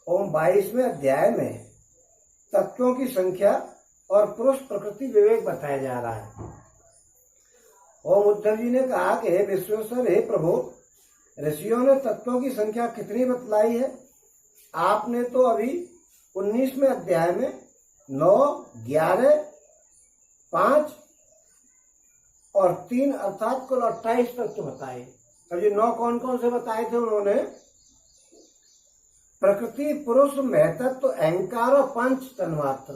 ओम 22वें अध्याय में तत्वों की संख्या और पुरुष प्रकृति विवेक बताया जा रहा है। ओम उद्धव जी ने कहा कि हे विश्वेश्वर, हे प्रभु, ऋषियों ने तत्वों की संख्या कितनी बतलाई है? आपने तो अभी 19वें अध्याय में 9, 11, 5 और 3 अर्थात कुल 28 तत्व बताए। अब ये 9 कौन कौन से बताए थे उन्होंने? प्रकृति, पुरुष, महतत्व, अहंकार और 5 तन्मात्र।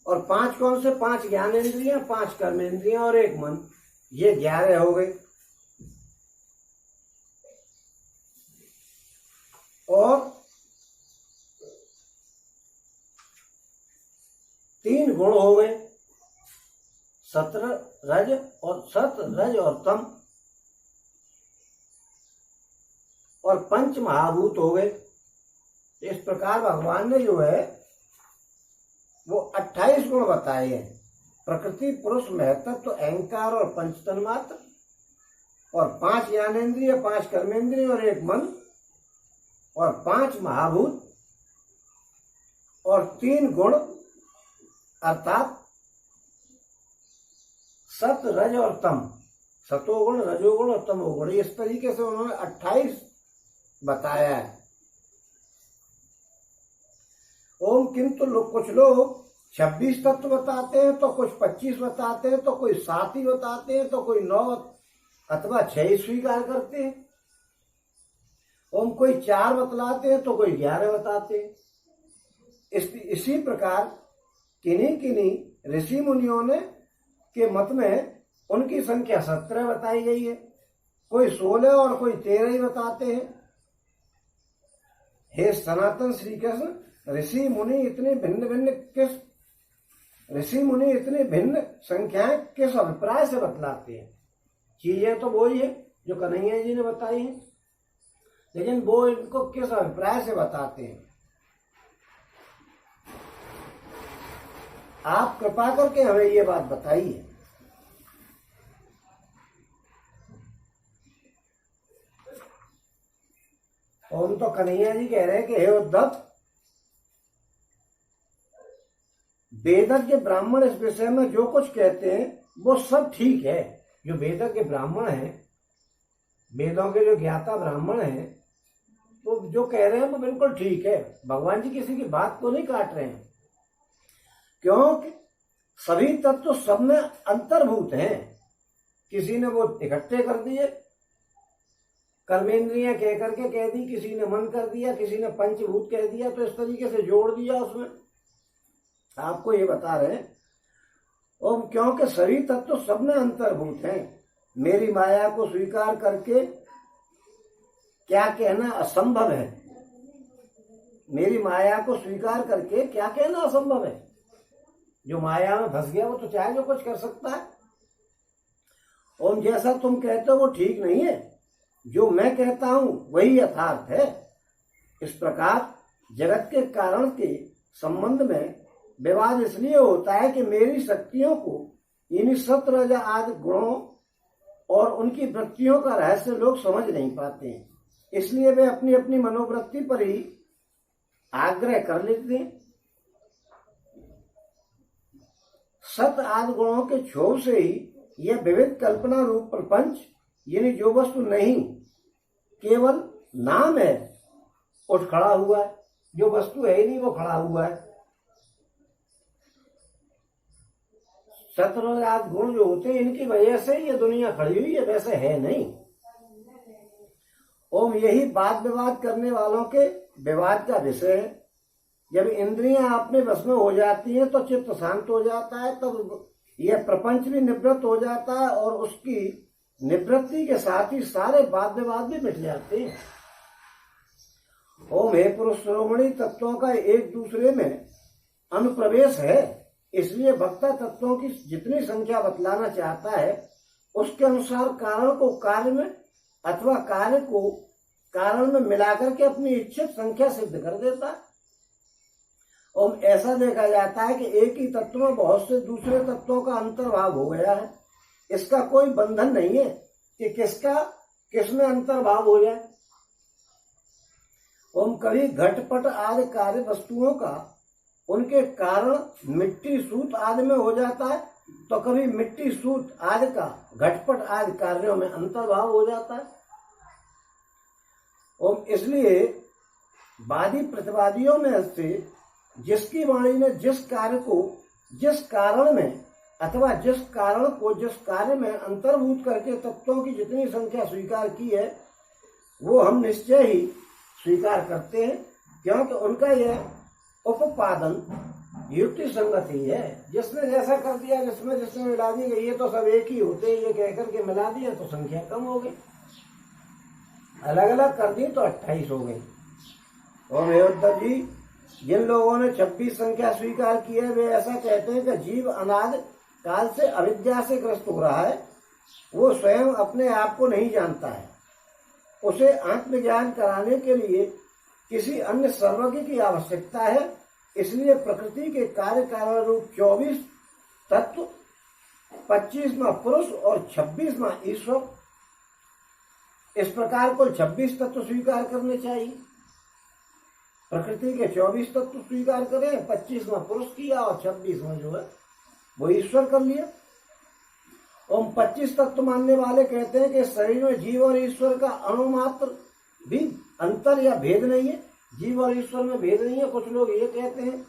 और 5 कौन से? 5 ज्ञानेन्द्रियां, 5 कर्मेंद्रियां और 1 मन। ये 11 हो गए। और 3 गुण हो गए, सत रज और तम। और 5 महाभूत हो गए। इस प्रकार भगवान ने जो है वो 28 गुण बताए हैं। प्रकृति, पुरुष, महतत्व, अहंकार और 5 तन्मात्र और 5 ज्ञानेन्द्रिय, 5 कर्मेंद्रिय और 1 मन और 5 महाभूत और 3 गुण अर्थात सत, रज और तम। सतोगुण, रजोगुण और तमोगुण। इस तरीके से उन्होंने 28 बताया है। ओम किंतु कुछ लोग 26 तत्व बताते हैं, तो कुछ 25 बताते हैं, तो कोई 7 ही बताते हैं, तो कोई 9 अथवा 6 स्वीकार करते हैं। ओम कोई 4 बतलाते हैं, तो कोई 11 बताते हैं। इसी प्रकार किन्हीं ऋषि मुनियों ने के मत में उनकी संख्या 17 बताई गई है। कोई 16 और कोई 13 ही बताते हैं। हे सनातन श्री कृष्ण, ऋषि मुनि इतने भिन्न संख्याएं किस अभिप्राय से बतलाते हैं? चीजें तो वही है जो कन्हैया जी ने बताई है, लेकिन वो इनको किस अभिप्राय से बताते हैं? आप कृपा करके हमें ये बात बताइए। ओम तो कन्हैया जी कह रहे हैं कि हे उद्धव, वेदज्ञ ब्राह्मण इस विषय में जो कुछ कहते हैं वो सब ठीक है। जो वेदज्ञ ब्राह्मण हैं, वेदों के जो ज्ञाता ब्राह्मण हैं, तो जो कह रहे हैं वो बिल्कुल ठीक है। भगवान जी किसी की बात को नहीं काट रहे हैं, क्योंकि सभी तत्व सब में अंतर्भूत हैं। किसी ने वो इकट्ठे कर दिए, कर्मेंद्रियां कह करके कह दी, किसी ने मन कर दिया, किसी ने पंचभूत कह दिया, तो इस तरीके से जोड़ दिया उसमें। आपको ये बता रहे हैं और क्योंकि सभी तत्व सब में अंतर्भूत हैं। मेरी माया को स्वीकार करके क्या कहना असंभव है? मेरी माया को स्वीकार करके क्या कहना असंभव है? जो माया में फंस गया वो तो चाहे जो कुछ कर सकता है। और जैसा तुम कहते हो वो ठीक नहीं है, जो मैं कहता हूं वही यथार्थ है। इस प्रकार जगत के कारण के संबंध में विवाद इसलिए होता है कि मेरी शक्तियों को इन्हीं सत रज आदि गुणों और उनकी वृत्तियों का रहस्य लोग समझ नहीं पाते हैं। इसलिए वे अपनी अपनी मनोवृत्ति पर ही आग्रह कर लेते हैं। सत आदि गुणों के क्षोभ से ही यह विविध कल्पना रूप प्रपंच, यानी जो वस्तु नहीं केवल नाम है, उठ खड़ा हुआ है। जो वस्तु है ही नहीं वो खड़ा हुआ है। सत्रह गुण जो होते हैं इनकी वजह से ये दुनिया खड़ी हुई है, वैसे है नहीं। ओम यही वाद विवाद करने वालों के विवाद का विषय है। जब इंद्रियां अपने वश में हो जाती हैं तो चित्त शांत हो जाता है, तब यह प्रपंच भी निवृत्त हो जाता है और उसकी निवृत्ति के साथ ही सारे वाद विवाद भी मिट जाते हैं। ओम हे पुरुष शिरोमणि, तत्वों का एक दूसरे में अनुप्रवेश है, इसलिए वक्ता तत्वों की जितनी संख्या बतलाना चाहता है उसके अनुसार कारण को कार्य में अथवा कार्य को कारण में मिलाकर के अपनी इच्छित संख्या सिद्ध कर देता है। और ऐसा देखा जाता है कि एक ही तत्व में बहुत से दूसरे तत्वों का अंतर्भाव हो गया है। इसका कोई बंधन नहीं है कि किसका किसमें अंतर्भाव हो जाए। ओम कभी घटपट आदि कार्य वस्तुओं का उनके कारण मिट्टी सूत आदि में हो जाता है, तो कभी मिट्टी सूत आदि का घटपट आदि कार्यों में अंतर्भाव हो जाता है। ओम इसलिए वादी प्रतिवादियों में से जिसकी वाणी ने जिस कार्य को जिस कारण में अथवा जिस कारण को जिस कार्य में अंतर्भूत करके तत्वों की जितनी संख्या स्वीकार की है वो हम निश्चय ही स्वीकार करते हैं, क्योंकि उनका यह उपादन युक्ति संगत ही है। जिसने जैसा कर दिया, जिसमें मिला दी गई, ये तो सब एक ही होते हैं, ये कहकर के मिला दिया तो संख्या कम हो गई, अलग अलग कर दी तो 28 हो गई। और अयोध्या जी, जिन लोगों ने 26 संख्या स्वीकार की है वे ऐसा कहते हैं कि जीव अनादि काल से अविद्या से ग्रस्त हो रहा है, वो स्वयं अपने आप को नहीं जानता है, उसे आत्मज्ञान कराने के लिए किसी अन्य सर्वज्ञ की आवश्यकता है। इसलिए प्रकृति के कार्य कारण रूप 24 तत्व, 25वां पुरुष और 26वां ईश्वर, इस प्रकार कुल 26 तत्व स्वीकार करने चाहिए। प्रकृति के 24 तत्व स्वीकार करें, 25वां पुरुष किया और 26वां जो है वो ईश्वर कर लिया। और 25 तत्व मानने वाले कहते हैं कि शरीर में जीव और ईश्वर का अणुमात्र भी अंतर या भेद नहीं है, जीव और ईश्वर में भेद नहीं है, कुछ लोग ये कहते हैं।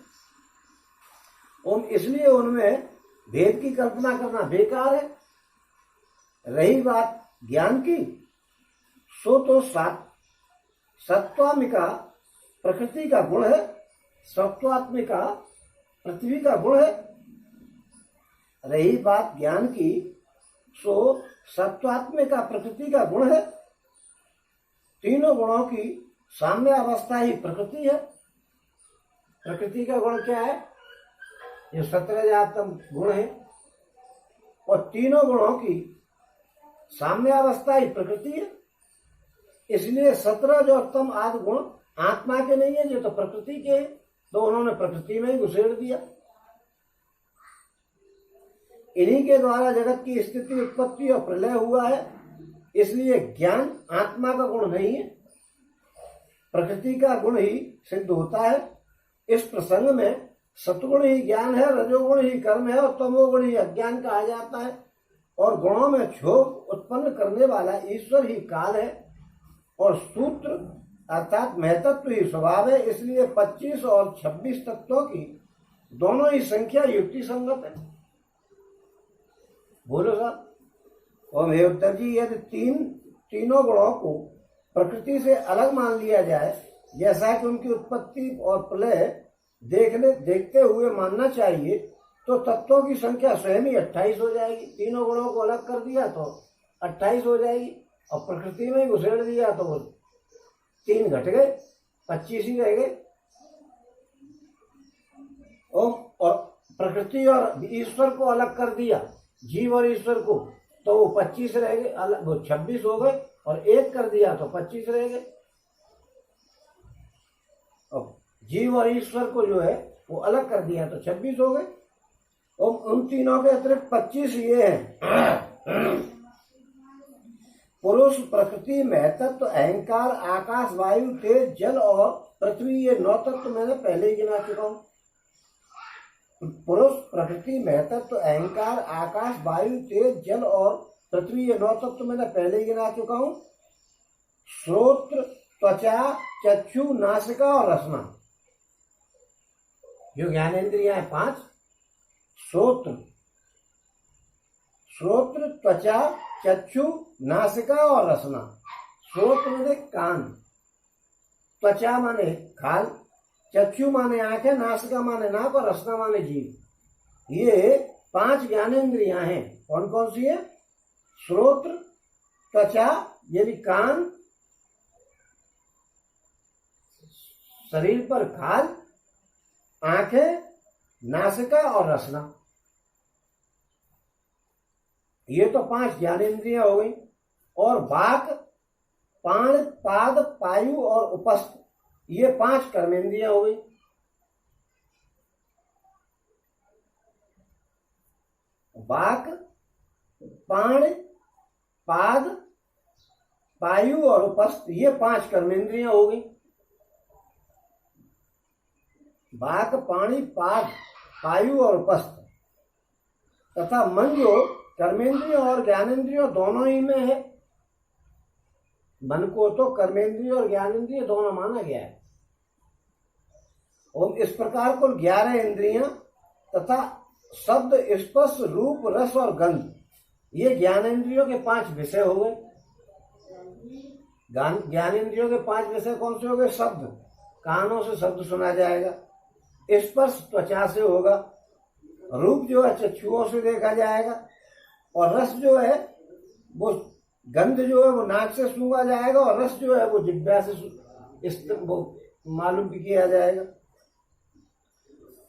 और इसलिए उनमें भेद की कल्पना करना बेकार है। रही बात ज्ञान की, सो तो सत्वात्मिका प्रकृति का गुण है, सत्वात्मिका पृथ्वी का गुण है। रही बात ज्ञान की, सो सत्वात्मिका प्रकृति का गुण है। तीनों गुणों की साम्य अवस्था ही प्रकृति है। प्रकृति का गुण क्या है? ये 17 गुण है, और तीनों गुणों की साम्य अवस्था ही प्रकृति है। इसलिए 17 जो उत्तम आदि गुण आत्मा के नहीं है, जो तो प्रकृति के हैं, तो उन्होंने प्रकृति में ही घुसेड़ दिया। इन्हीं के द्वारा जगत की स्थिति, उत्पत्ति और प्रलय हुआ है। इसलिए ज्ञान आत्मा का गुण नहीं है, प्रकृति का गुण ही सिद्ध होता है। इस प्रसंग में सतगुण ही ज्ञान है, रजोगुण ही कर्म है और तमोगुण ही अज्ञान कहा जाता है। और गुणों में क्षोभ उत्पन्न करने वाला ईश्वर ही काल है, और सूत्र अर्थात महतत्व ही स्वभाव है। इसलिए 25 और 26 तत्वों की दोनों ही संख्या युक्ति संगत है। बोलो साहब। और हे उत्तर जी, यदि तीनों गुणों को प्रकृति से अलग मान लिया जाए, जैसा कि उनकी उत्पत्ति और प्रलय देखते हुए मानना चाहिए, तो तत्वों की संख्या स्वयं ही 28 हो जाएगी। तीनों गुणों को अलग कर दिया तो 28 हो जाएगी, और प्रकृति में ही घुसेड़ दिया तो वो 3 घट गए, 25 ही रह गए। और प्रकृति और ईश्वर को अलग कर दिया, जीव और ईश्वर को, तो वो 25 रह गए, अलग वो 26 हो गए, और एक कर दिया तो 25 रह गए। और जीव और ईश्वर को जो है वो अलग कर दिया तो 26 हो गए। और उन तीनों के अतिरिक्त 25 ये हैं: पुरुष, प्रकृति, महतत्व, अहंकार, आकाश, वायु, तेज, जल और पृथ्वी, ये 9 तत्व मैंने पहले ही गिना चुका हूं। पुरुष, प्रकृति, महतत्व, अहंकार, आकाश, वायु, तेज, जल और पृथ्वी, ये 9 तत्व मैंने पहले ही गिना चुका हूं। श्रोत्र, त्वचा, चक्षु, नासिका और रसना, जो ज्ञानेंद्रियां हैं 5। श्रोत्र, त्वचा, चक्षु, नासिका और रसना। श्रोत्र माने कान, त्वचा माने खाल, चक्षु माने आंखें, नासिका माने नाक और रसना माने जीभ। ये 5 ज्ञानेंद्रियां हैं। कौन कौन सी है? श्रोत्र, त्वचा यानी कान, शरीर पर खाल, आंखें, नासिका और रसना। ये तो 5 ज्ञानेंद्रियां हो गई। और वाक, पाण, पाद, पायु और उपस्थ, ये 5 कर्मेंद्रियां हो गई। वाक, पाण, पाद, पायु और उपस्थ, ये 5 कर्मेंद्रियां हो गई। वाक, पाणी, पाद, वायु और उपस्थ तथा मन जो कर्मेंद्रियों और ज्ञानेंद्रियों दोनों ही में है। मन को तो कर्मेंद्रिय और ज्ञानेंद्रिय दोनों माना गया है। और इस प्रकार कुल 11 इंद्रियां तथा शब्द, स्पर्श, रूप, रस और गंध, ये ज्ञानेंद्रियों के 5 विषय हो गए। ज्ञानेंद्रियों के 5 विषय कौन से हो गए? शब्द, कानों से शब्द सुना जाएगा। स्पर्श त्वचा से होगा। रूप जो है चक्षुओं से देखा जाएगा। और रस जो है वो, गंध जो है वो नाक से सूंघा जाएगा। और रस जो है वो जिह्वा से वो मालूम भी किया जाएगा।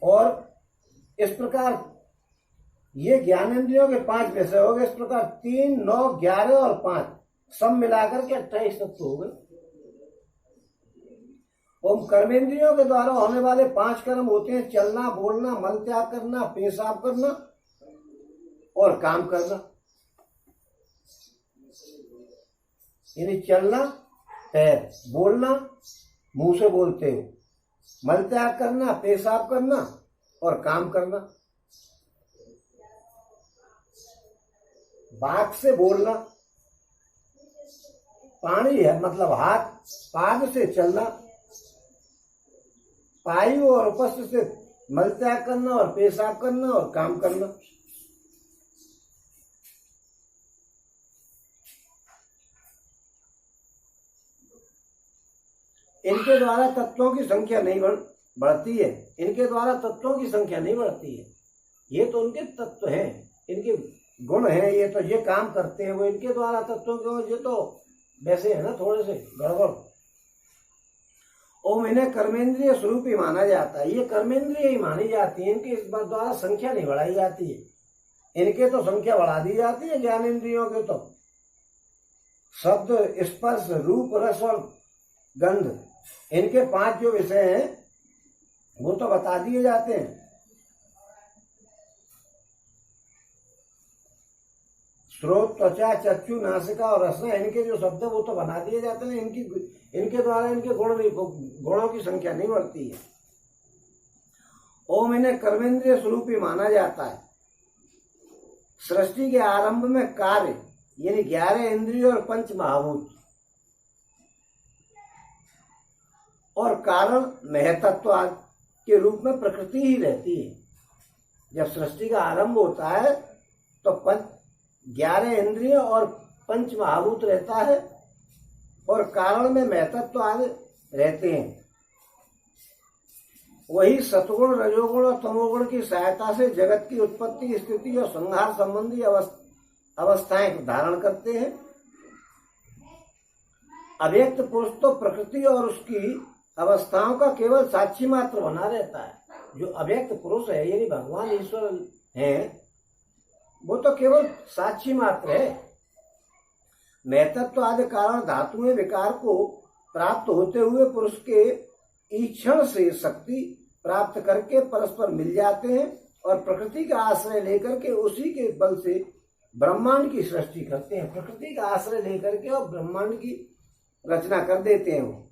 और इस प्रकार ये ज्ञानेंद्रियों के 5 विषय हो गए। इस प्रकार 3, 9, 11 और 5 सब मिलाकर के 28 तत्व हो गए। और कर्मेंद्रियों के द्वारा होने वाले 5 कर्म होते हैं: चलना, बोलना, मल त्याग करना, पेशाब करना और काम करना। यानी चलना पैर, बोलना मुंह से बोलते हो, मल त्याग करना, पेशाब करना और काम करना। वाक से बोलना, पानी है मतलब हाथ, पाद से चलना, पायु और उपस्थ से मल त्याग करना और पेशाब करना और काम करना। इनके द्वारा तत्वों की संख्या नहीं बढ़ती है। इनके द्वारा तत्वों की संख्या नहीं बढ़ती है। ये तो उनके तत्व हैं, इनके गुण हैं। ये तो ये काम करते हैं, वो इनके द्वारा तत्वों के, ये तो वैसे है ना थोड़े से गड़बड़। ओम इन्हें कर्मेंद्रिय स्वरूप ही माना जाता है। ये कर्मेंद्रिय ही मानी जाती है। इनके इस बात द्वारा संख्या नहीं बढ़ाई जाती है। इनके तो संख्या बढ़ा दी जाती है। ज्ञानेंद्रियों के तो शब्द, स्पर्श, रूप, रस और गंध, इनके 5 जो विषय हैं वो तो बता दिए जाते हैं। स्रोत, त्वचा, चक्षु, नासिका और रसना, इनके जो शब्द वो तो बना दिए जाते हैं। इनके द्वारा इनके गुणों की संख्या नहीं बढ़ती है। ओम इन्हें कर्मेंद्रिय स्वरूप ही माना जाता है। सृष्टि के आरंभ में कार्य यानी 11 इंद्रिय और 5 महाभूत और कारण महतत्व के रूप में प्रकृति ही रहती है। जब सृष्टि का आरंभ होता है तो 11 इंद्रिय और 5 महाभूत रहता है और कारण में महतत्व आदि रहते हैं। वही सतगुण, रजोगुण और तमोगुण की सहायता से जगत की उत्पत्ति, स्थिति और संहार संबंधी अवस्थाएं धारण करते हैं। अव्यक्त पुरुष तो प्रकृति और उसकी अवस्थाओं का केवल साक्षी मात्र बना रहता है। जो अव्यक्त पुरुष है यानी भगवान ईश्वर हैं, वो तो केवल साक्षी मात्र है। महतत्व आदि कारण धातुएं विकार को प्राप्त होते हुए पुरुष के ईक्षण से शक्ति प्राप्त करके परस्पर मिल जाते हैं और प्रकृति का आश्रय लेकर के उसी के बल से ब्रह्मांड की सृष्टि करते हैं। प्रकृति का आश्रय लेकर के और ब्रह्मांड की रचना कर देते हैं।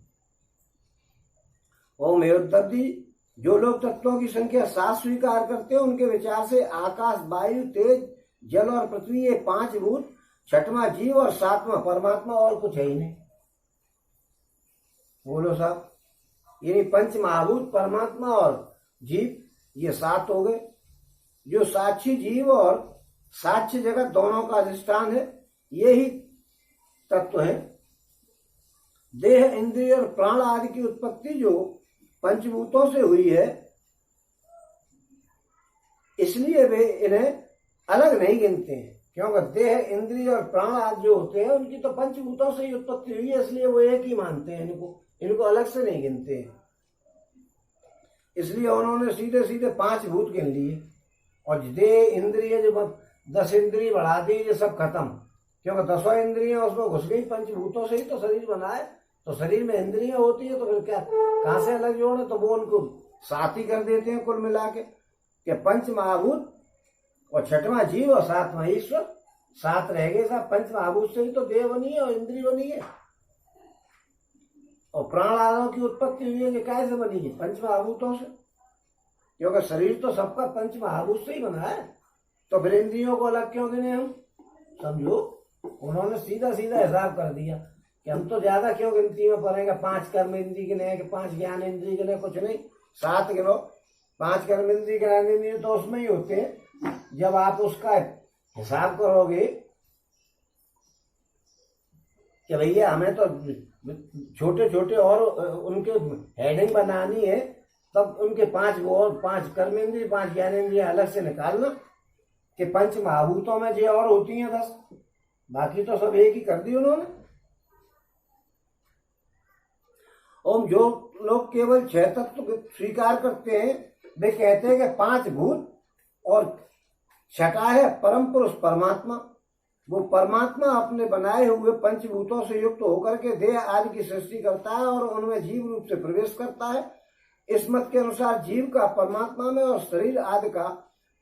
ओम एवद्दि, जो लोग तत्वों की संख्या 7 स्वीकार करते हैं उनके विचार से आकाश, वायु, तेज, जल और पृथ्वी ये 5 भूत, 6वां जीव और 7वां परमात्मा, और कुछ है ही नहीं। बोलो साहब, यानी 5 महाभूत, परमात्मा और जीव ये 7 हो गए। जो साक्षी जीव और साक्ष्य जगत दोनों का अधिष्ठान है, ये ही तत्व है। देह, इंद्रिय और प्राण आदि की उत्पत्ति जो पंचभूतों से हुई है, इसलिए वे इन्हें अलग नहीं गिनते हैं। क्योंकि देह, इंद्रिय और प्राण आदि जो होते हैं उनकी तो पंचभूतों से ही उत्पत्ति हुई है, इसलिए वो एक ही मानते हैं। इनको अलग से नहीं गिनते हैं। इसलिए उन्होंने सीधे सीधे 5 भूत गिन लिए और देह, इंद्रिय जो 10 इंद्रिय बढ़ा दी, ये सब खत्म। क्योंकि 10 इंद्रियां उसमें घुस गई। पंचभूतों से ही तो शरीर बना है, तो शरीर में इंद्रियां होती है, तो फिर क्या कहां से अलग जोड़े? तो वो उनको 7 ही कर देते हैं कुल मिला के। 5 महाभूत और 6वां जीव और 7वां ईश्वर, 7 रह गए साहब। 5 महाभूत से ही तो देह बनी है और इंद्रिय बनी है और प्राण आदि की उत्पत्ति हुई है। कैसे बनी है? 5 महाभूतों से। क्योंकि शरीर तो सबका पंच महाभूत से ही बना है, तो फिर इंद्रियों को अलग क्यों देने हम? समझो, उन्होंने सीधा सीधा हिसाब कर दिया कि हम तो ज्यादा क्यों गिनती में पड़ेगा, 5 कर्म इंद्रिय गिने कि 5 ज्ञान इंद्रिय गिने, कुछ नहीं, 7 गिनो। 5 कर्म इंद्रिय ज्ञान इंद्रिय तो उसमें ही होते हैं। जब आप उसका हिसाब करोगे कि भैया हमें तो छोटे छोटे और उनके हेडिंग बनानी है, तब उनके 5 और 5 कर्म इंद्रिय 5 ज्ञान इंद्रिय अलग से निकालना कि पंच महाभूतों में जो और होती हैं 10, बाकी तो सब एक ही कर दी उन्होंने। और जो लोग केवल 6 तत्व स्वीकार करते हैं, वे कहते हैं कि 5 भूत और छठा है परम पुरुष परमात्मा। वो परमात्मा अपने बनाए हुए पंचभूतों से युक्त होकर के देह आदि की सृष्टि करता है और उनमें जीव रूप से प्रवेश करता है। इस मत के अनुसार जीव का परमात्मा में और शरीर आदि का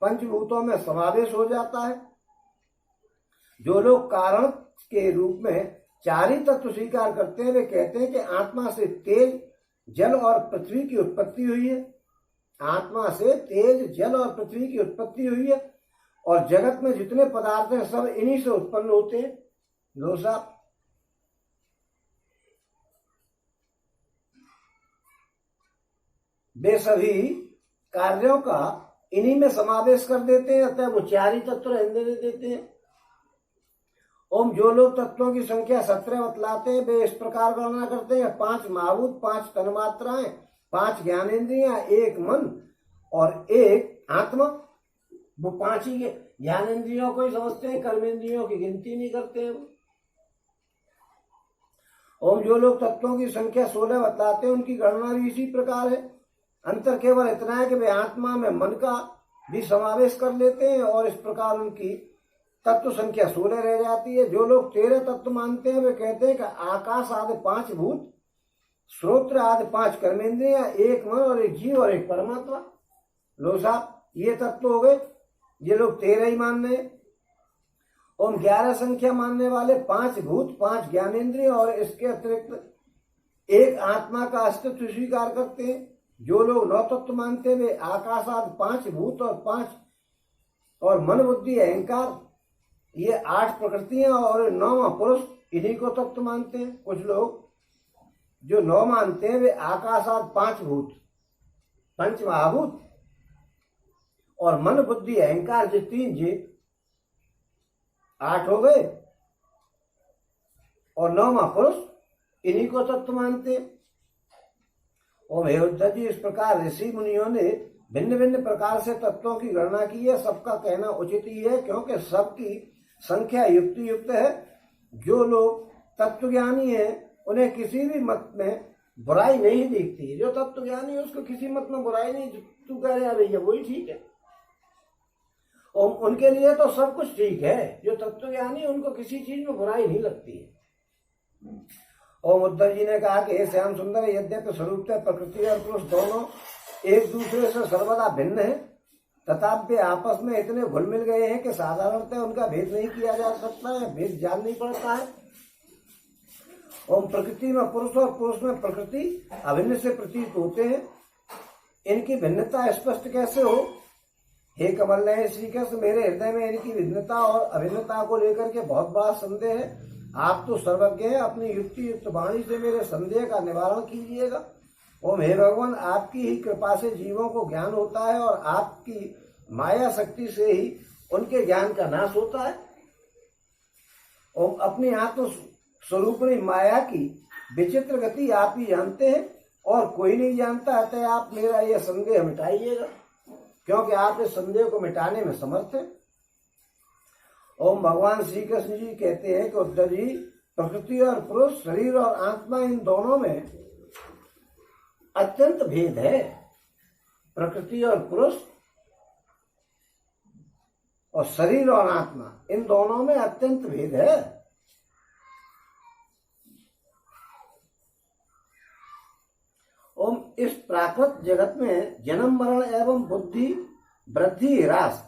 पंचभूतों में समावेश हो जाता है। जो लोग कारण के रूप में 4 ही तत्व स्वीकार करते हैं, वे कहते हैं कि आत्मा से तेज, जल और पृथ्वी की उत्पत्ति हुई है। आत्मा से तेज, जल और पृथ्वी की उत्पत्ति हुई है और जगत में जितने पदार्थ हैं सब इन्हीं से उत्पन्न होते हैं। लो साहब, वे सभी कार्यों का इन्हीं में समावेश कर देते हैं, अतः वो 4 ही तत्व रहने देते हैं। ओम जो लोग तत्वों की संख्या 17 बतलाते हैं, वे इस प्रकार गणना करते हैं: 5 महाभूत, 5 तन्मात्राएं, 5 ज्ञानेन्द्रियां, 1 मन और 1 आत्मा। वो 5 ही ज्ञानेन्द्रियों को ही समझते हैं, कर्मेंद्रियों की गिनती नहीं करते हैं। ओम जो लोग तत्वों की संख्या 16 बतलाते हैं, उनकी गणना भी इसी प्रकार है। अंतर केवल इतना है कि वे आत्मा में मन का भी समावेश कर लेते हैं और इस प्रकार उनकी तत्व संख्या 16 रह जाती है। जो लोग 13 तत्व मानते हैं, वे कहते हैं कि आकाश आदि 5 भूत, श्रोत्र आदि 5 कर्मेंद्रियां, 1 मन और 1 जीव और 1 परमात्मा। लो साहब, ये तत्व हो गए। ये लोग 13 ही मान रहे हैं। और 11 संख्या मानने वाले 5 भूत, 5 ज्ञानेन्द्रिय और इसके अतिरिक्त 1 आत्मा का अस्तित्व स्वीकार करते हैं। जो लोग 9 तत्व मानते हैं, वे आकाश आदि 5 भूत और 5 और मन बुद्धि अहंकार, ये 8 प्रकृतियां और 9वां पुरुष, इन्हीं को तत्व मानते हैं। कुछ लोग जो 9 मानते हैं, वे आकाश आदि 5 भूत, 5 महाभूत और मन बुद्धि अहंकार, जो 3 जी 8 हो गए, और 9वां पुरुष, इन्हीं को तत्व मानते हैं। और हे उद्धव जी, इस प्रकार ऋषि मुनियों ने भिन्न भिन्न प्रकार से तत्वों की गणना की है। सबका कहना उचित ही है, क्योंकि सबकी संख्या युक्ति युक्त है। जो लोग तत्वज्ञानी हैं, उन्हें किसी भी मत में बुराई नहीं दिखती। जो तत्वज्ञानी है, उसको किसी मत में बुराई नहीं। तू कह रहे भैया वही ठीक है, और उनके लिए तो सब कुछ ठीक है। जो तत्वज्ञानी, उनको किसी चीज में बुराई नहीं लगती है। और उद्धव जी ने कहा कि हे श्याम सुंदर, यद्यपि स्वरूपतः प्रकृति और पुरुष दोनों एक दूसरे से सर्वदा भिन्न है, तथापि आपस में इतने घुल मिल गए हैं कि साधारणतः उनका भेद नहीं किया जा सकता है, भेद जान नहीं पड़ता है। और प्रकृति में पुरुष और पुरुष में प्रकृति अभिन्न से प्रतीत होते हैं। इनकी भिन्नता स्पष्ट कैसे हो? हे कमल नयन श्री कृष्ण, मेरे हृदय में इनकी भिन्नता और अभिन्नता को लेकर के बहुत बड़ा संदेह है। आप तो सर्वज्ञ हैं, अपनी युक्ति युक्त वाणी से मेरे संदेह का निवारण कीजिएगा। ओम हे भगवान, आपकी ही कृपा से जीवों को ज्ञान होता है और आपकी माया शक्ति से ही उनके ज्ञान का नाश होता है। ओम अपनी आत्म स्वरूपणी माया की विचित्र गति आप ही जानते हैं और कोई नहीं जानता। अतः आप मेरा यह संदेह मिटाइएगा, क्योंकि आप इस संदेह को मिटाने में समर्थ हैं। ओम भगवान श्री कृष्ण जी कहते हैं कि उद्धव जी, प्रकृति और पुरुष, शरीर और आत्मा, इन दोनों में अत्यंत भेद है। प्रकृति और पुरुष और शरीर और आत्मा, इन दोनों में अत्यंत भेद है। ओम इस प्राकृत जगत में जन्म मरण एवं बुद्धि वृद्धि ह्रास,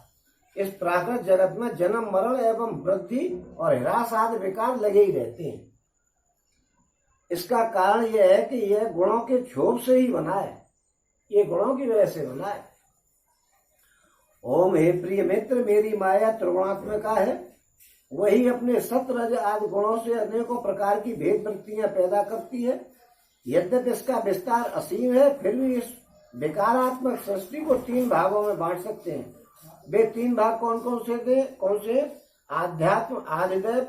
इस प्राकृत जगत में जन्म मरण एवं वृद्धि और ह्रास आदि विकार लगे ही रहते हैं। इसका कारण यह है कि यह गुणों के क्षोभ से ही बना है, ये गुणों की वजह से बना है। ओम हे प्रिय मित्र, मेरी माया त्रिगुणात्मिका है, वही अपने सत रज आदि गुणों से अनेकों प्रकार की भेद वृत्तियां पैदा करती है। यद्यपि इसका विस्तार असीम है, फिर भी इस विकारात्मक सृष्टि को 3 भागों में बांट सकते हैं। वे 3 भाग कौन कौन से थे? कौन से? आध्यात्म, आदिदेव,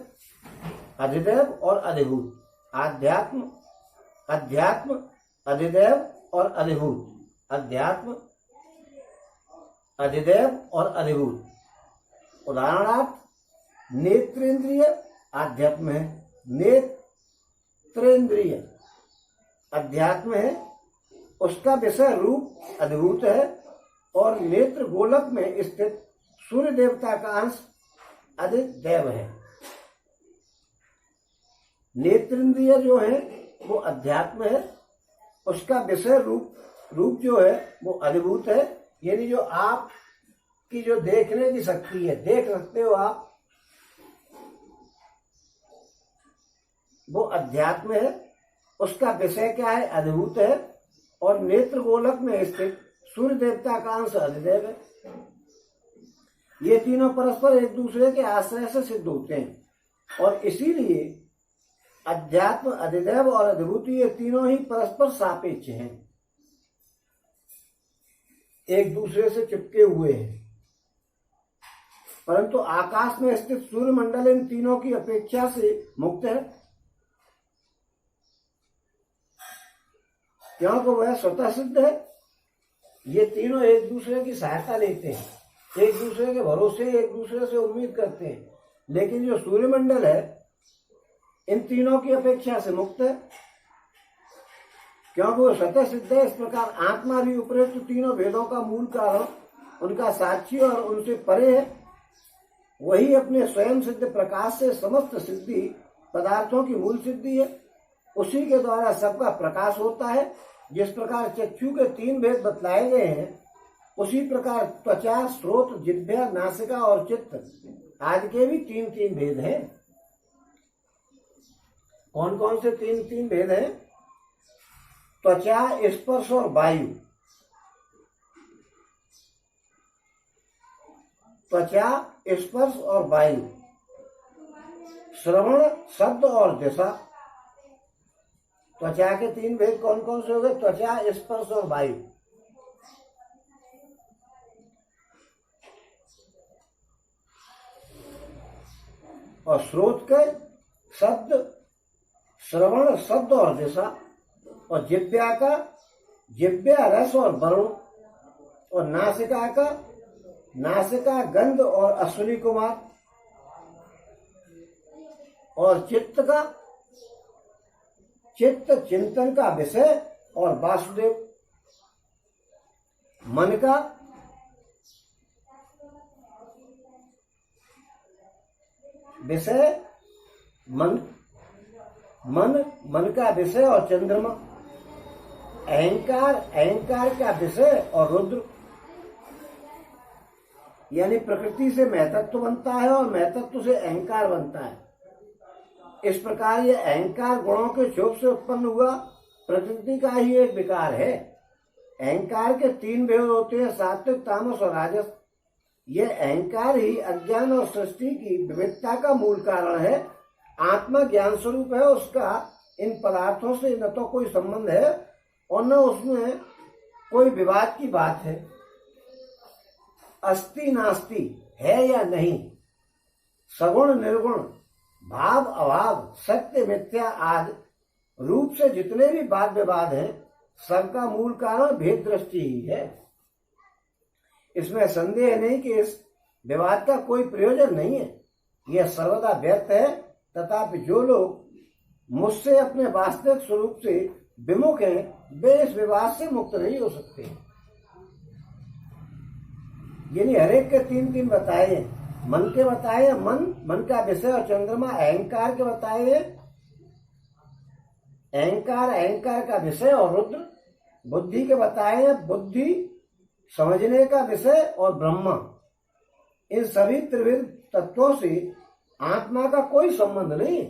अधिदेव और अधिभूत। आध्यात्म, अध्यात्म, अधिदेव और अधिभूत। अध्यात्म, अधिदेव और अधिभूत। उदाहरणार्थ, नेत्रेंद्रिय आध्यात्म है, नेत्रेंद्रिय अध्यात्म है, उसका विषय रूप अधिभूत है, और नेत्र गोलक में स्थित सूर्य देवता का अंश अधिदेव है। नेत्रेंद्रिय जो है वो अध्यात्म है, उसका विषय रूप जो है वो अधिभूत है, यानी जो आप की जो देखने की शक्ति है, देख सकते हो आप, वो अध्यात्म है, उसका विषय क्या है? अधिभूत है, और नेत्र गोलक में स्थित सूर्य देवता का अंश अधिदेव है। ये तीनों परस्पर एक दूसरे के आश्रय से सिद्ध होते हैं, और इसीलिए अध्यात्म, अधिदेव और अधिभूति, ये तीनों ही परस्पर सापेक्ष हैं, एक दूसरे से चिपके हुए हैं। परंतु आकाश में स्थित सूर्य मंडल इन तीनों की अपेक्षा से मुक्त है, क्योंकि वह स्वतः सिद्ध है। ये तीनों एक दूसरे की सहायता लेते हैं, एक दूसरे के भरोसे एक दूसरे से उम्मीद करते हैं, लेकिन जो सूर्यमंडल है इन तीनों की अपेक्षा से मुक्त है, क्योंकि वो स्वतः सिद्ध है। इस प्रकार आत्मा भी उपरोक्त तीनों भेदों का मूल कारण, उनका साक्षी और उनसे परे है। वही अपने स्वयं सिद्ध प्रकाश से समस्त सिद्धि पदार्थों की मूल सिद्धि है, उसी के द्वारा सबका प्रकाश होता है। जिस प्रकार चक्षु के 3 भेद बतलाए गए हैं, उसी प्रकार त्वचा, स्रोत, जिह्वा, नासिका और चित्त आदि के भी 3 भेद हैं। कौन कौन से 3 भेद हैं? त्वचा, स्पर्श और वायु। त्वचा, स्पर्श और वायु। श्रवण, शब्द और दिशा। त्वचा के 3 भेद कौन कौन से हो गए? त्वचा, स्पर्श और वायु। और स्रोत के शब्द, श्रवण, शब्द और दिशा। और जिह्वा का जिह्वा, रस और वर्ण। और नासिका का नासिका, गंध और अश्विनी कुमार। और चित्त का चित्त, चिंतन का विषय और वासुदेव। मन का विषय मन का विषय और चंद्रमा। अहंकार का विषय और रुद्र। यानी प्रकृति से महतत्व बनता है और महतत्व से अहंकार बनता है। इस प्रकार ये अहंकार गुणों के क्षोभ से उत्पन्न हुआ प्रकृति का ही एक विकार है। अहंकार के 3 भेद होते हैं, सात्विक, तामस और राजस। ये अहंकार ही अज्ञान और सृष्टि की विविधता का मूल कारण है। आत्मा ज्ञान स्वरूप है, उसका इन पदार्थों से न तो कोई संबंध है और न उसमें कोई विवाद की बात है। अस्ति नास्ति, है या नहीं, सगुण निर्गुण, भाव अभाव, सत्य मिथ्या आदि रूप से जितने भी वाद विवाद हैं, सबका मूल कारण भेद दृष्टि ही है। इसमें संदेह नहीं कि इस विवाद का कोई प्रयोजन नहीं है, यह सर्वदा व्यर्थ है। तथापि जो लोग मुझसे अपने वास्तविक स्वरूप से विमुख हैं, वे इस विवाद से मुक्त नहीं हो सकते। यानी हरेक के 3 बताए हैं। मन के बताए मन का विषय और चंद्रमा। अहंकार के बताए अहंकार का विषय और रुद्र। बुद्धि के बताए बुद्धि समझने का विषय और ब्रह्मा। इन सभी त्रिविध तत्वों से आत्मा का कोई संबंध नहीं।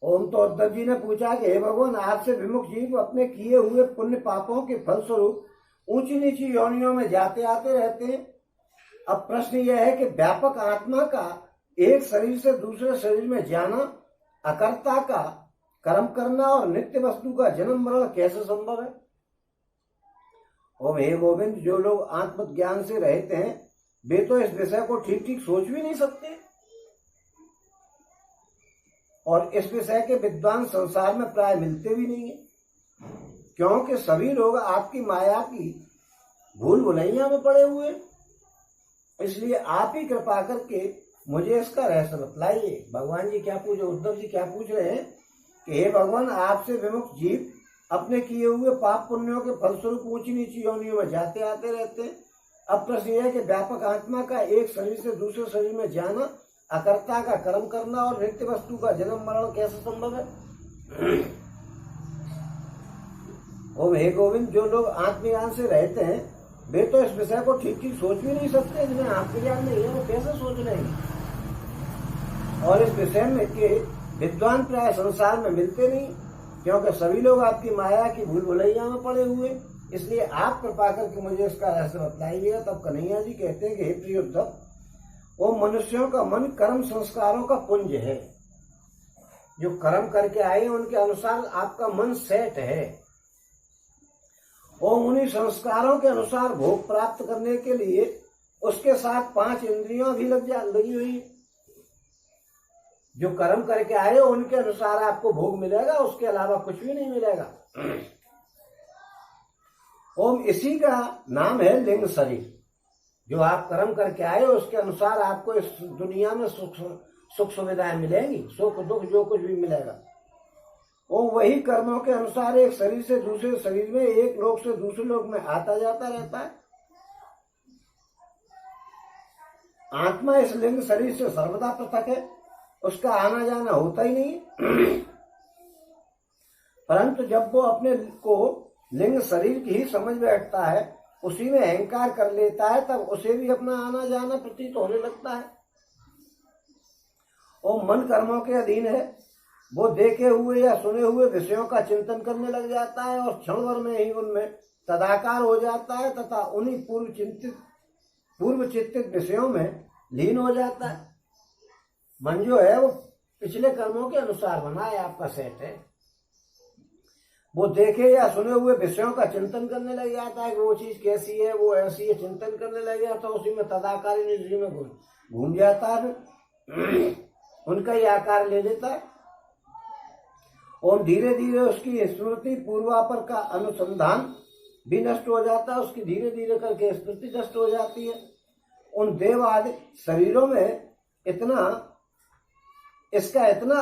ओम तो उद्धव जी ने पूछा कि हे भगवान, आपसे विमुख जीव अपने किए हुए पुण्य पापों के फलस्वरूप ऊंची नीची योनियों में जाते आते रहते हैं। अब प्रश्न यह है कि व्यापक आत्मा का एक शरीर से दूसरे शरीर में जाना, अकर्ता का कर्म करना और नित्य वस्तु का जन्म मरण कैसे संभव है? ओम हे गोविंद, जो लोग आत्मज्ञान से रहते हैं वे तो इस विषय को ठीक ठीक सोच भी नहीं सकते, और इस विषय के विद्वान संसार में प्राय मिलते भी नहीं है, क्योंकि सभी लोग आपकी माया की भूल भुलैया में पड़े हुए। इसलिए आप ही कृपा करके मुझे इसका रहस्य बतलाइए। भगवान जी क्या पूछ, उद्धव जी क्या पूछ रहे हैं कि हे भगवान, आपसे विमुक्त जीव अपने किए हुए पाप पुण्यों के फलस्वरूप ऊंची नीची योनियों में जाते आते रहते हैं। अब प्रश्न यह है कि व्यापक आत्मा का एक शरीर से दूसरे शरीर में जाना, अकर्ता का कर्म करना और नित्य वस्तु का जन्म मरण कैसे संभव है? ओम हे गोविंद, जो लोग आत्मज्ञान से रहते हैं वे तो इस विषय को ठीक ठीक सोच भी नहीं सकते। जिन्हें आत्मज्ञान नहीं है वो कैसे सोच लेंगे? और इस विषय में के विद्वान प्राय संसार में मिलते नहीं, क्योंकि सभी लोग आपकी माया की भूल भुलैया में पड़े हुए। इसलिए आप कृपा करके मुझे इसका रहस्य बतलाइएगा। तब कन्हैया जी कहते हैं कि हे प्रिय उद्धव, वो मनुष्यों का मन कर्म संस्कारों का पुंज है। जो कर्म करके आए उनके अनुसार आपका मन सेट है, और उन्हीं संस्कारों के अनुसार भोग प्राप्त करने के लिए उसके साथ 5 इंद्रियां भी लगी हुई। जो कर्म करके आए उनके अनुसार आपको भोग मिलेगा, उसके अलावा कुछ भी नहीं मिलेगा। ओम, इसी का नाम है लिंग शरीर। जो आप कर्म करके आए उसके अनुसार आपको इस दुनिया में सुख सुविधाएं मिलेंगी, सुख दुख जो कुछ भी मिलेगा। और वही कर्मों के अनुसार एक शरीर से दूसरे शरीर में, एक लोक से दूसरे लोक में आता जाता रहता है। आत्मा इस लिंग शरीर से सर्वदा पृथक है, उसका आना जाना होता ही नहीं। परंतु जब वो अपने को लिंग शरीर की ही समझ बैठता है, उसी में अहंकार कर लेता है, तब उसे भी अपना आना जाना प्रतीत होने लगता है। और मन कर्मों के अधीन है, वो देखे हुए या सुने हुए विषयों का चिंतन करने लग जाता है और क्षण भर में ही उनमें तदाकार हो जाता है तथा उन्हीं पूर्व चित्तित विषयों में लीन हो जाता है। मन जो है वो पिछले कर्मों के अनुसार बना है, आपका सेट है। वो देखे या सुने हुए विषयों का चिंतन करने लग जाता है कि वो चीज कैसी है, वो ऐसी है, चिंतन करने लग जाता है, उसी में तदाकारी निधि में घूम जाता है, उनका ही आकार ले लेता है। और धीरे धीरे उसकी स्मृति पूर्वापर का अनुसंधान भी नष्ट हो जाता है, उसकी धीरे धीरे करके स्मृति नष्ट हो जाती है। उन देव आदि शरीरों में इसका इतना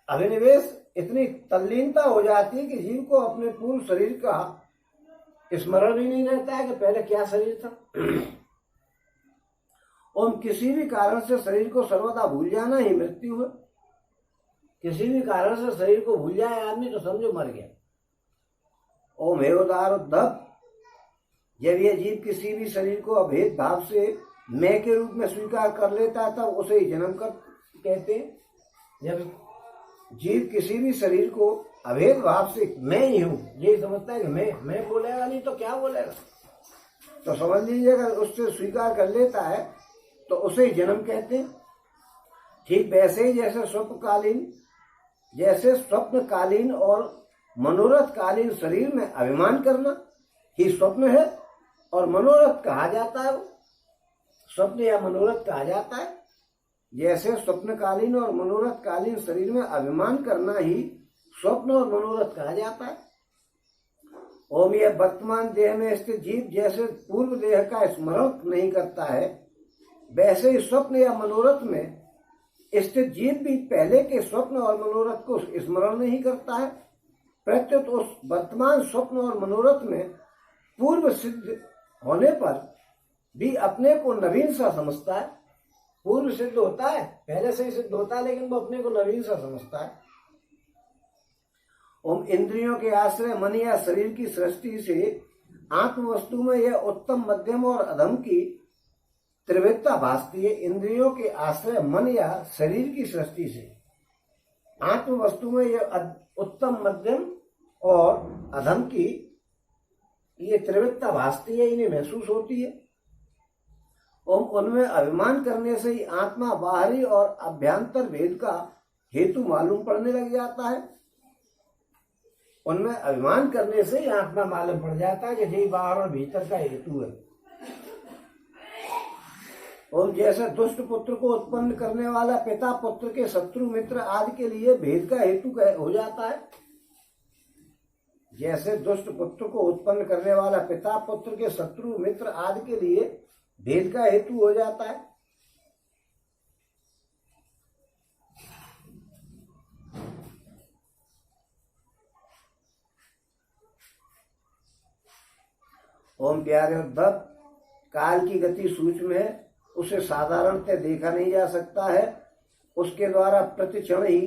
अभिनिवेश, इतनी तल्लीनता हो जाती है कि जीव को अपने पूर्व शरीर का स्मरण ही नहीं रहता है कि पहले क्या शरीर था। और किसी भी कारण से शरीर को सर्वदा भूल जाना ही मृत्यु है। किसी भी कारण से शरीर को भूल जाए आदमी तो समझो मर गया। ओम हे उदार उद्धव, जब यह जीव किसी भी शरीर को अभेद भाव से मैं के रूप में स्वीकार कर लेता है तब उसे ही जन्म कर कहते हैं। जब जीव किसी भी शरीर को अभेद भाव से मैं ही हूं ये समझता है कि मैं बोलेगा, नहीं तो क्या बोलेगा, तो समझ लीजिएगा उससे स्वीकार कर लेता है तो उसे ही जन्म कहते हैं। ठीक वैसे ही जैसे स्वप्नकालीन और मनोरथकालीन शरीर में अभिमान करना ही स्वप्न है और मनोरथ कहा जाता है, स्वप्न या मनोरथ कहा जाता है। जैसे स्वप्नकालीन और मनोरथकालीन शरीर में अभिमान करना ही स्वप्न और मनोरथ कहा जाता है। ओम, यह वर्तमान देह में स्थित जीव जैसे पूर्व देह का स्मरण नहीं करता है, वैसे ही स्वप्न या मनोरथ में स्थित जीव भी पहले के स्वप्न और मनोरथ को स्मरण नहीं करता है। प्रत्युत उस वर्तमान स्वप्न और मनोरथ में पूर्व सिद्ध होने पर भी अपने को नवीन सा समझता है। पूर्व सिद्ध होता है, पहले से ही सिद्ध होता है, लेकिन वो अपने को नवीन सा समझता है। ओम, इंद्रियों के आश्रय मन या शरीर की सृष्टि से आत्म वस्तु में यह उत्तम, मध्यम और अधम की त्रिविधता भासती है। इंद्रियों के आश्रय मन या शरीर की सृष्टि से आत्म वस्तु में यह उत्तम, मध्यम और अधम की ये त्रिवृत्ता भासती है, इन्हें महसूस होती है। उनमें अभिमान करने से ही आत्मा बाहरी और अभ्यंतर भेद का हेतु मालूम पड़ने लग जाता है। उनमें अभिमान करने से ही आत्मा मालूम पड़ जाता है कि यही बाहर और भीतर का हेतु है। और जैसे दुष्ट पुत्र को उत्पन्न करने वाला पिता पुत्र के शत्रु मित्र आदि के लिए भेद का हेतु हो जाता है, जैसे दुष्ट पुत्र को उत्पन्न करने वाला पिता पुत्र के शत्रु मित्र आदि के लिए भेद का हेतु हो जाता है। ओम प्यारे उद्धव, काल की गति सूक्ष्म है, उसे साधारणतः देखा नहीं जा सकता है। उसके द्वारा प्रतिक्षण ही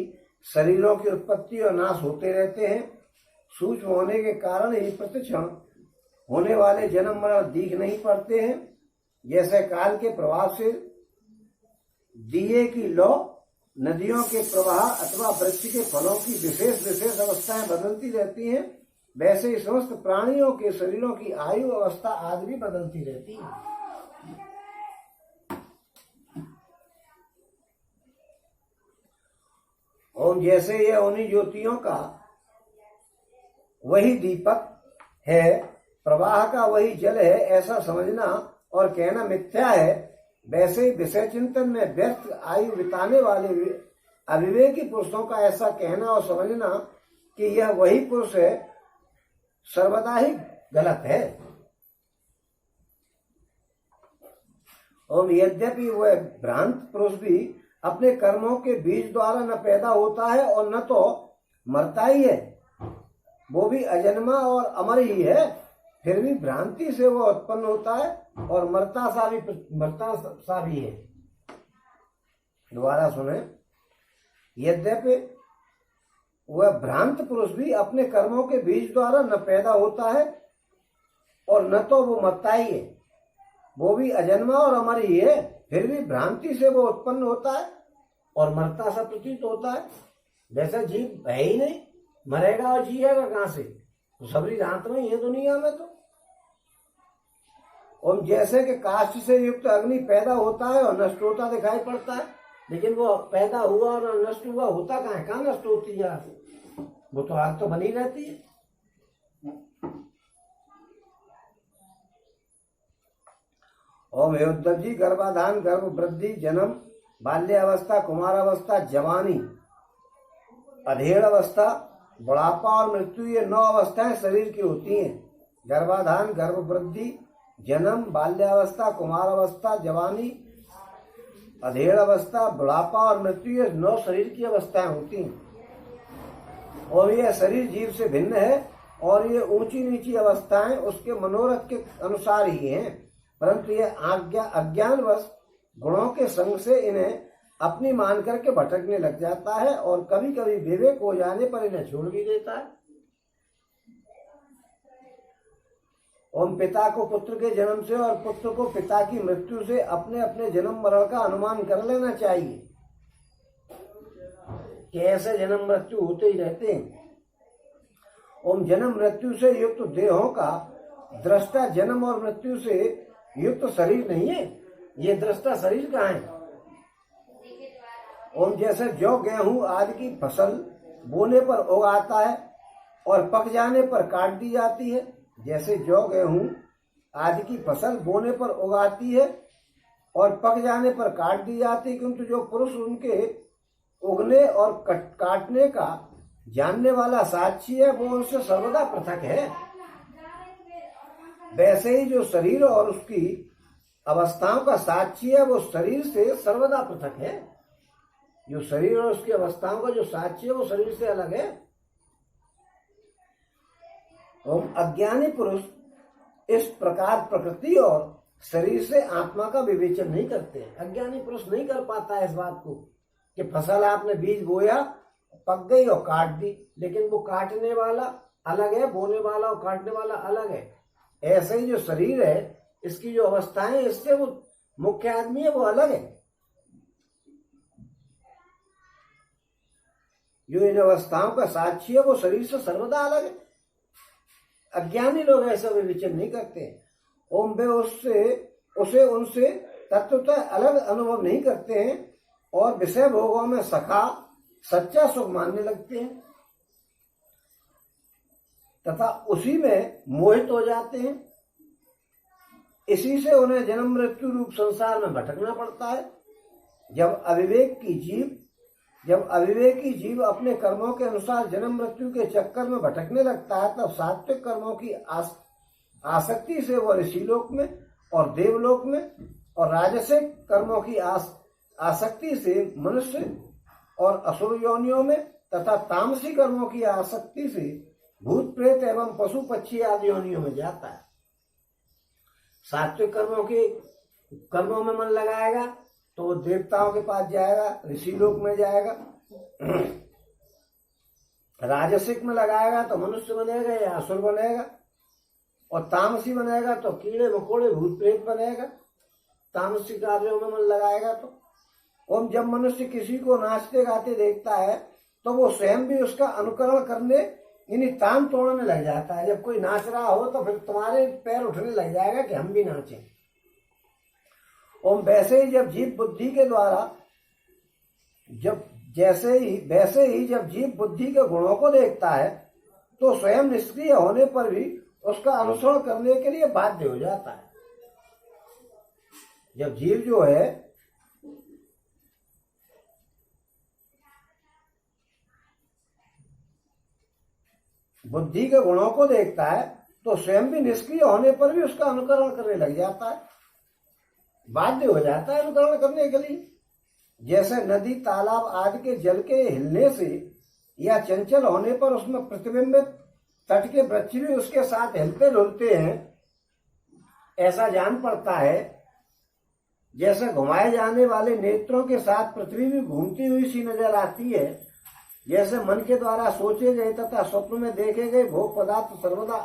शरीरों की उत्पत्ति और नाश होते रहते हैं। सूक्ष्म होने के कारण ही प्रतिक्षण होने वाले जन्म मरण दिख नहीं पड़ते हैं। जैसे काल के प्रभाव से दिए की लौ, नदियों के प्रवाह अथवा वृक्ष के फलों की विशेष विशेष अवस्थाएं बदलती रहती हैं, वैसे ही समस्त प्राणियों के शरीरों की आयु अवस्था आदि भी बदलती रहती है। और जैसे यह उन्हीं ज्योतियों का वही दीपक है, प्रवाह का वही जल है, ऐसा समझना और कहना मिथ्या है, वैसे ही विषय चिंतन में व्यर्थ आयु बिताने वाले अविवेकी पुरुषों का ऐसा कहना और समझना कि यह वही पुरुष है, सर्वदा ही गलत है। और यद्यपि वह भ्रांत पुरुष भी अपने कर्मों के बीज द्वारा न पैदा होता है और न तो मरता ही है, वो भी अजन्मा और अमर ही है, फिर भी भ्रांति से वो उत्पन्न होता है और मरता सा भी है। दोबारा सुने, यद्यपि वह भ्रांत पुरुष भी अपने कर्मों के बीज द्वारा न पैदा होता है और न तो वो मरता ही है, वो भी अजन्मा और अमर ही है, फिर भी भ्रांति से वो उत्पन्न होता है और मरता सा प्रतीत होता है। वैसा जीव है ही नहीं, मरेगा और जिएगा कहां से? तो सबरी रात में ये दुनिया में तो। और जैसे कि काष्ठ से युक्त अग्नि पैदा होता है और नष्ट होता दिखाई पड़ता है, लेकिन वो पैदा हुआ और नष्ट हुआ होता कहाँ नष्ट होती है? वो तो आग तो बनी रहती है। ओम उद्धव जी, गर्भाधान, गर्भ वृद्धि, जन्म, बाल्यावस्था, कुमारावस्था, जवानी, अधेड़ अवस्था, बुढ़ापा और मृत्यु, ये 9 अवस्थाएं शरीर की होती हैं। गर्भाधान, गर्भ वृद्धि, जन्म, बाल्यावस्था, कुमारावस्था, जवानी, अधेड़ अवस्था, बुढ़ापा और मृत्यु, ये 9 शरीर की अवस्थाएं होती हैं। और यह शरीर जीव से भिन्न है और ये ऊंची नीची अवस्थाएं उसके मनोरथ के अनुसार ही हैं, परंतु यह अज्ञानवश गुणों के संग से इन्हें अपनी मान करके भटकने लग जाता है और कभी कभी विवेक हो जाने पर इन्हें छोड़ भी देता है। ओम पिता को पुत्र के जन्म से और पुत्र को पिता की मृत्यु से अपने अपने जन्म मरण का अनुमान कर लेना चाहिए कि ऐसे जन्म मृत्यु होते ही रहते हैं। ओम जन्म मृत्यु से युक्त देहों का दृष्टा जन्म और मृत्यु से युक्त शरीर नहीं है, ये दृष्टा शरीर कहाँ है? ओम जैसे जौ गेहूं आदि की फसल बोने पर उगाता है और पक जाने पर काट दी जाती है, जैसे जौ गेहूं आदि की फसल बोने पर उगाती है और पक जाने पर काट दी जाती है, किंतु जो पुरुष उनके उगने और काटने का जानने वाला साक्षी है, वो उनसे सर्वदा पृथक है। वैसे ही जो शरीर और उसकी अवस्थाओं का साक्षी है, वो शरीर से सर्वदा पृथक है। जो शरीर और उसकी अवस्थाओं का जो साक्षी है, वो शरीर से अलग है। और अज्ञानी पुरुष इस प्रकार प्रकृति और शरीर से आत्मा का विवेचन नहीं करते। अज्ञानी पुरुष नहीं कर पाता है इस बात को कि फसल आपने बीज बोया, पक गई और काट दी, लेकिन वो काटने वाला अलग है, बोने वाला और काटने वाला अलग है। ऐसे ही जो शरीर है, इसकी जो अवस्थाएं, इससे वो मुख्य आदमी है वो अलग है। जो इन अवस्थाओं का साक्षी है, वो शरीर से सर्वदा अलग है। अज्ञानी लोग ऐसा विवेचन नहीं करते। ओम वे उसे उनसे तत्वतः अलग अनुभव नहीं करते हैं और विषय भोगों में सच्चा सुख मानने लगते हैं तथा उसी में मोहित हो जाते हैं। इसी से उन्हें जन्म मृत्यु रूप संसार में भटकना पड़ता है। जब अविवेकी जीव अपने कर्मों के अनुसार जन्म मृत्यु के चक्कर में भटकने लगता है, तब सात्विक कर्मों की आसक्ति से वह ऋषिलोक में और देवलोक में, और राजसिक कर्मों की आसक्ति से मनुष्य और असुर योनियों में, तथा तामसी कर्मों की आसक्ति से भूत प्रेत एवं पशु पक्षी आदि योनियों में जाता है। सात्विक कर्मों में मन लगाएगा तो वो देवताओं के पास जाएगा, ऋषि लोक में जाएगा। राजसिक में लगाएगा तो मनुष्य बनेगा या असुर बनेगा, और तामसी बनेगा तो कीड़े मकोड़े भूत प्रेत बनेगा। तामसी कार्यों में मन लगाएगा तो। और जब मनुष्य किसी को नाचते गाते देखता है तो वो स्वयं भी उसका अनुकरण करने यानी तान तोड़ने लग जाता है। जब कोई नाच रहा हो तो फिर तुम्हारे पैर उठने लग जाएगा कि हम भी नाचें। और वैसे ही जब जीव बुद्धि जब जीव बुद्धि के गुणों को देखता है तो स्वयं निष्क्रिय होने पर भी उसका अनुसरण करने के लिए बाध्य हो जाता है। जब जीव जो है बुद्धि के गुणों को देखता है तो स्वयं भी निष्क्रिय होने पर भी उसका अनुकरण करने लग जाता है, बाध्य हो जाता है अनुकरण करने के लिए। जैसे नदी तालाब आदि के जल के हिलने से या चंचल होने पर उसमें प्रतिबिंबित तट के वृक्ष भी उसके साथ हिलते डुलते हैं, ऐसा जान पड़ता है। जैसे घुमाए जाने वाले नेत्रों के साथ पृथ्वी भी घूमती हुई सी नजर आती है, जैसे मन के द्वारा सोचे गए तथा स्वप्न में देखे गए भोग पदार्थ सर्वदा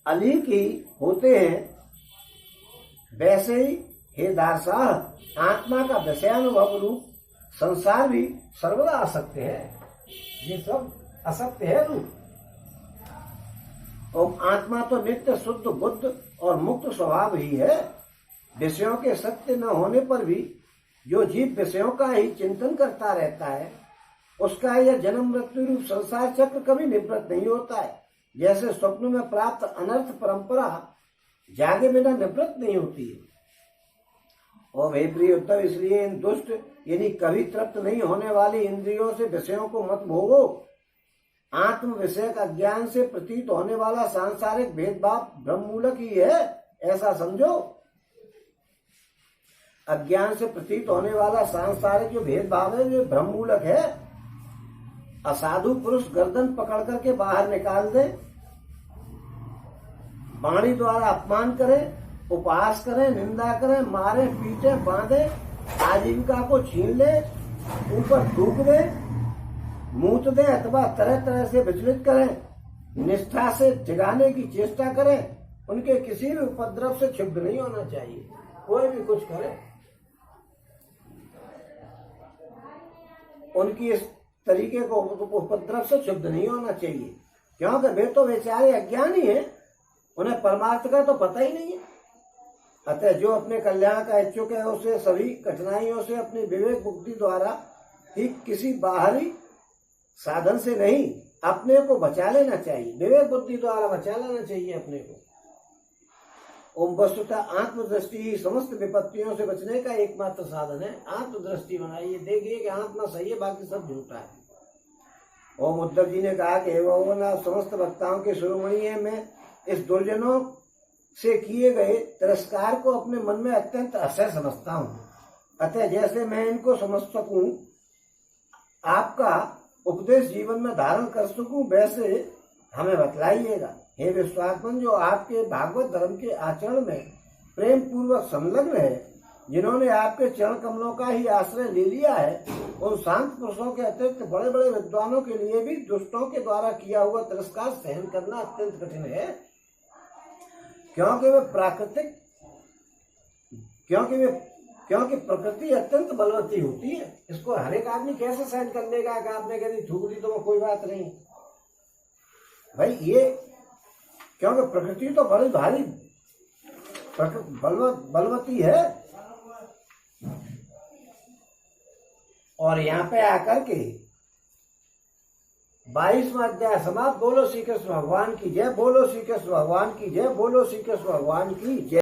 अलीक ही होते हैं, वैसे ही हे दार्शाह आत्मा का विषयानुभव रूप संसार भी सर्वदा असत्य है। ये सब असत्य है रूप। और आत्मा तो नित्य शुद्ध बुद्ध और मुक्त स्वभाव ही है। विषयों के सत्य न होने पर भी जो जीव विषयों का ही चिंतन करता रहता है उसका यह जन्म मृत्यु रूप संसार चक्र कभी निवृत्त नहीं होता है। जैसे स्वप्न में प्राप्त अनर्थ परंपरा जागे बिना निवृत्त नहीं होती है। और वे प्रिय उद्धव, इसलिए इन दुष्ट यानी कभी तृप्त नहीं होने वाली इंद्रियों से विषयों को मत भोगो। आत्म विषय का ज्ञान से प्रतीत होने वाला सांसारिक भेदभाव ब्रह्ममूलक ही है, ऐसा समझो। अज्ञान से प्रतीत होने वाला सांसारिक जो भेदभाव है ये ब्रह्ममूलक है। असाधु पुरुष गर्दन पकड़ करके बाहर निकाल दे, वाणी द्वारा अपमान करे, उपहास करे, निंदा करे, मारे, पीटे, बांधे, आजीविका को छीन ले, ऊपर थूक दे, मूत दे अथवा तरह तरह से विचलित करें, निष्ठा से जगाने की चेष्टा करें, उनके किसी भी उपद्रव से क्षुब्ध नहीं होना चाहिए। कोई भी कुछ करे उनकी इस तरीके को उपद्रव से क्षुब्ध नहीं होना चाहिए, क्योंकि वे तो बेचारे अज्ञानी हैं, उन्हें परमार्थ का तो पता ही नहीं है। अतः जो अपने कल्याण का इच्छुक है उसे सभी कठिनाइयों से अपनी विवेक बुद्धि द्वारा ही किसी बाहरी साधन से नहीं अपने को बचा लेना चाहिए। विवेक बुद्धि द्वारा बचा लेना चाहिए अपने को। ओम वस्तुतः आत्मदृष्टि ही समस्त विपत्तियों से बचने का एकमात्र साधन है। आत्मदृष्टि बनाइए, देखिए कि आत्मा सही है, बाकी सब झूठा है। ओम उद्धव जी ने कहा कि भगवान आप समस्त वक्ताओं के शिरोमणि है, मैं इस दुर्जनों से किए गए तिरस्कार को अपने मन में अत्यंत असह्य समझता हूँ। अतः जैसे मैं इनको समझ सकूं, आपका उपदेश जीवन में धारण कर सकूं, वैसे हमें बतलाइएगा। हे विश्वात्मन, जो आपके भागवत धर्म के आचरण में प्रेम पूर्वक संलग्न है, जिन्होंने आपके चरण कमलों का ही आश्रय ले लिया है, उन शांत पुरुषों के अतिरिक्त बड़े बड़े विद्वानों के लिए भी दुष्टों के द्वारा किया हुआ तिरस्कार सहन करना अत्यंत कठिन है, क्योंकि प्रकृति अत्यंत बलवती होती है। इसको हर एक आदमी कैसे सहन कर लेगा कि आपने कभी थूक दी तो वो कोई बात नहीं। भाई ये, क्योंकि प्रकृति तो बड़ी भारी बलवती है। और यहाँ पे आकर के 22वां अध्याय समाप्त। बोलो श्री कृष्ण भगवान की जय, बोलो श्री कृष्ण भगवान की जय, बोलो श्री कृष्ण भगवान की जय।